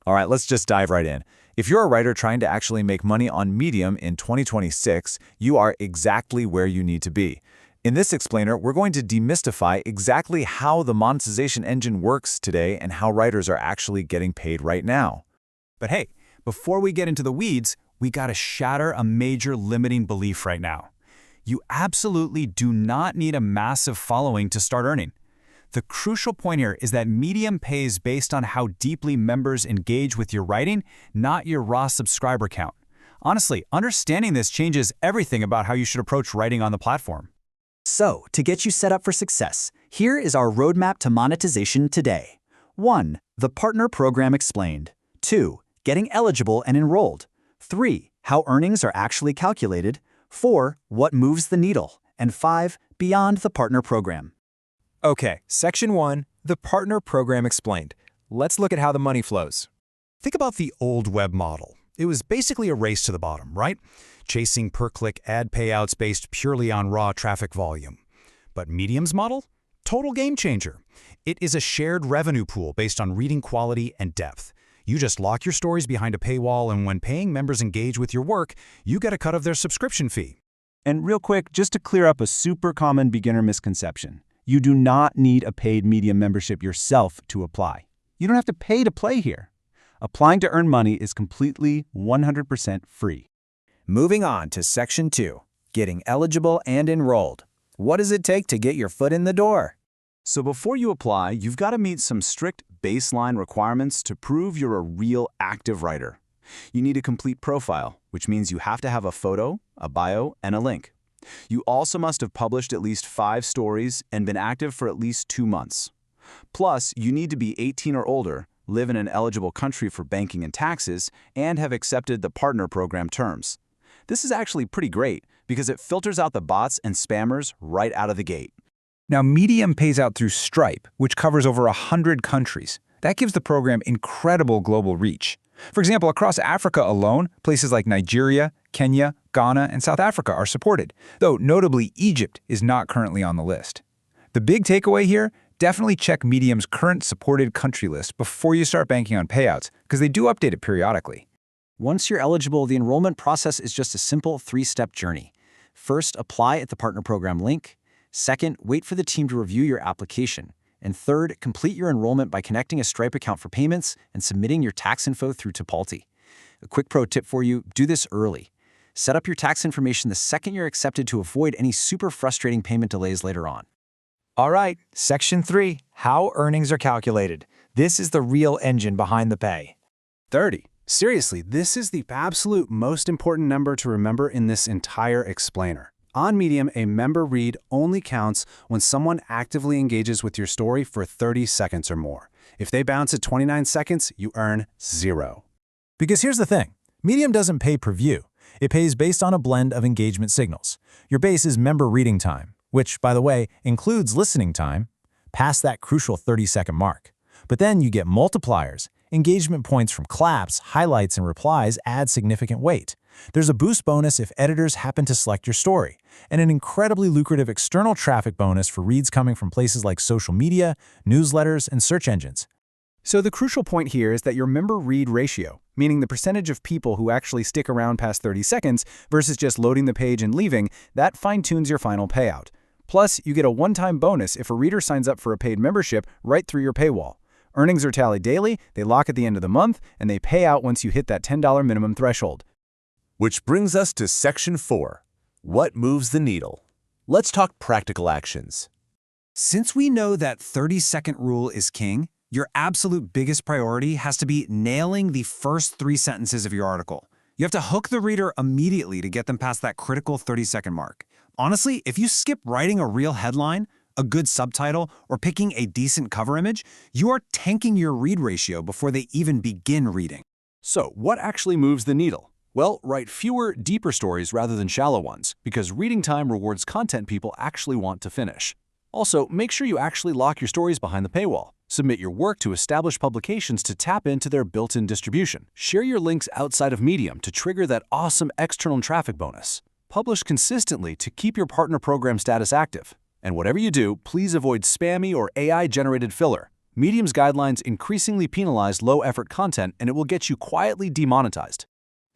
All right, let's just dive right in. If you're a writer trying to actually make money on Medium in 2026, you are exactly where you need to be. In this explainer, we're going to demystify exactly how the monetization engine works today and how writers are actually getting paid right now. But hey, before we get into the weeds, we gotta shatter a major limiting belief right now. You absolutely do not need a massive following to start earning. The crucial point here is that Medium pays based on how deeply members engage with your writing, not your raw subscriber count. Honestly, understanding this changes everything about how you should approach writing on the platform. So, to get you set up for success, here is our roadmap to monetization today. 1. The Partner Program Explained. 2. Getting eligible and enrolled. 3. How earnings are actually calculated. 4. What moves the needle. And 5. Beyond the Partner Program. Okay, Section 1, the Partner Program Explained. Let's look at how the money flows. Think about the old web model. It was basically a race to the bottom, right? Chasing per-click ad payouts based purely on raw traffic volume. But Medium's model? Total game changer. It is a shared revenue pool based on reading quality and depth. You just lock your stories behind a paywall, and when paying members engage with your work, you get a cut of their subscription fee. And real quick, just to clear up a super common beginner misconception. You do not need a paid Medium membership yourself to apply. You don't have to pay to play here. Applying to earn money is completely 100% free. Moving on to Section 2, getting eligible and enrolled. What does it take to get your foot in the door? So before you apply, you've got to meet some strict baseline requirements to prove you're a real active writer. You need a complete profile, which means you have to have a photo, a bio, and a link. You also must have published at least 5 stories and been active for at least 2 months. Plus, you need to be 18 or older, live in an eligible country for banking and taxes, and have accepted the Partner Program terms. This is actually pretty great because it filters out the bots and spammers right out of the gate. Now, Medium pays out through Stripe, which covers over 100 countries. That gives the program incredible global reach. For example, across Africa alone, places like Nigeria, Kenya, Ghana, and South Africa are supported, though notably Egypt is not currently on the list. The big takeaway here, definitely check Medium's current supported country list before you start banking on payouts, because they do update it periodically. Once you're eligible, the enrollment process is just a simple 3-step journey. First, apply at the Partner Program link. Second, wait for the team to review your application. And third, complete your enrollment by connecting a Stripe account for payments and submitting your tax info through Tipalti. A quick pro tip for you, do this early. Set up your tax information the second you're accepted to avoid any super frustrating payment delays later on. All right, Section 3, how earnings are calculated. This is the real engine behind the pay. 30. Seriously, this is the absolute most important number to remember in this entire explainer. On Medium, a member read only counts when someone actively engages with your story for 30 seconds or more. If they bounce at 29 seconds, you earn 0. Because here's the thing, Medium doesn't pay per view. It pays based on a blend of engagement signals. Your base is member reading time, which, by the way, includes listening time, past that crucial 30-second mark. But then you get multipliers. Engagement points from claps, highlights, and replies add significant weight. There's a boost bonus if editors happen to select your story, and an incredibly lucrative external traffic bonus for reads coming from places like social media, newsletters, and search engines. So the crucial point here is that your member read ratio, meaning the percentage of people who actually stick around past 30 seconds versus just loading the page and leaving, that fine-tunes your final payout. Plus, you get a one-time bonus if a reader signs up for a paid membership right through your paywall. Earnings are tallied daily, they lock at the end of the month, and they pay out once you hit that $10 minimum threshold. Which brings us to Section 4, what moves the needle? Let's talk practical actions. Since we know that 30-second rule is king, your absolute biggest priority has to be nailing the first 3 sentences of your article. You have to hook the reader immediately to get them past that critical 30-second mark. Honestly, if you skip writing a real headline, a good subtitle, or picking a decent cover image, you are tanking your read ratio before they even begin reading. So, what actually moves the needle? Well, write fewer, deeper stories rather than shallow ones, because reading time rewards content people actually want to finish. Also, make sure you actually lock your stories behind the paywall. Submit your work to established publications to tap into their built-in distribution. Share your links outside of Medium to trigger that awesome external traffic bonus. Publish consistently to keep your partner program status active. And whatever you do, please avoid spammy or AI-generated filler. Medium's guidelines increasingly penalize low-effort content, and it will get you quietly demonetized.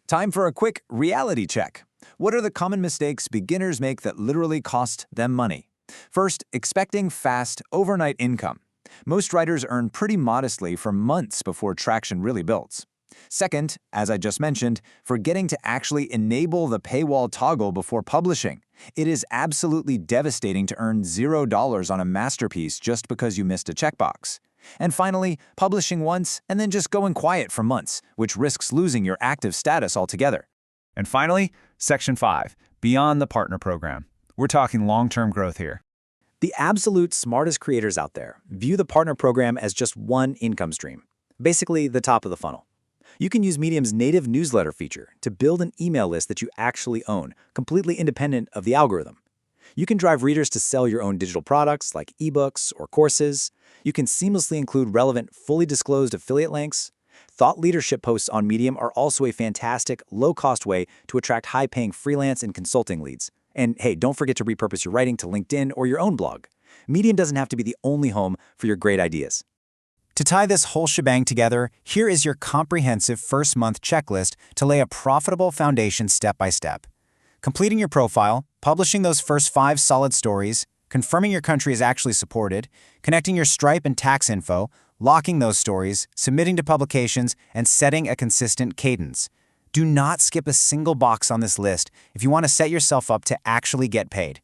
Time for a quick reality check. What are the common mistakes beginners make that literally cost them money? First, expecting fast, overnight income. Most writers earn pretty modestly for months before traction really builds. Second, as I just mentioned, forgetting to actually enable the paywall toggle before publishing. It is absolutely devastating to earn $0 on a masterpiece just because you missed a checkbox. And finally, publishing once and then just going quiet for months, which risks losing your active status altogether. And finally, Section 5, Beyond the Partner Program. We're talking long-term growth here. The absolute smartest creators out there view the partner program as just one income stream, basically the top of the funnel. You can use Medium's native newsletter feature to build an email list that you actually own, completely independent of the algorithm. You can drive readers to sell your own digital products like ebooks or courses. You can seamlessly include relevant, fully disclosed affiliate links. Thought leadership posts on Medium are also a fantastic, low-cost way to attract high-paying freelance and consulting leads. And hey, don't forget to repurpose your writing to LinkedIn or your own blog. Medium doesn't have to be the only home for your great ideas. To tie this whole shebang together, here is your comprehensive first-month checklist to lay a profitable foundation step by step. Completing your profile, publishing those first 5 solid stories, confirming your country is actually supported, connecting your Stripe and tax info, locking those stories, submitting to publications, and setting a consistent cadence. Do not skip a single box on this list if you want to set yourself up to actually get paid.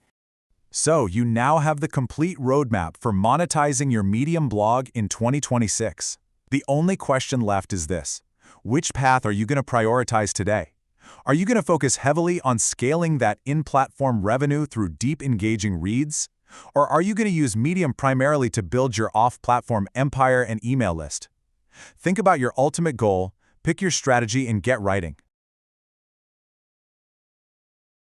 So you now have the complete roadmap for monetizing your Medium blog in 2026. The only question left is this: which path are you going to prioritize today? Are you going to focus heavily on scaling that in-platform revenue through deep engaging reads? Or are you going to use Medium primarily to build your off-platform empire and email list? Think about your ultimate goal, pick your strategy, and get writing.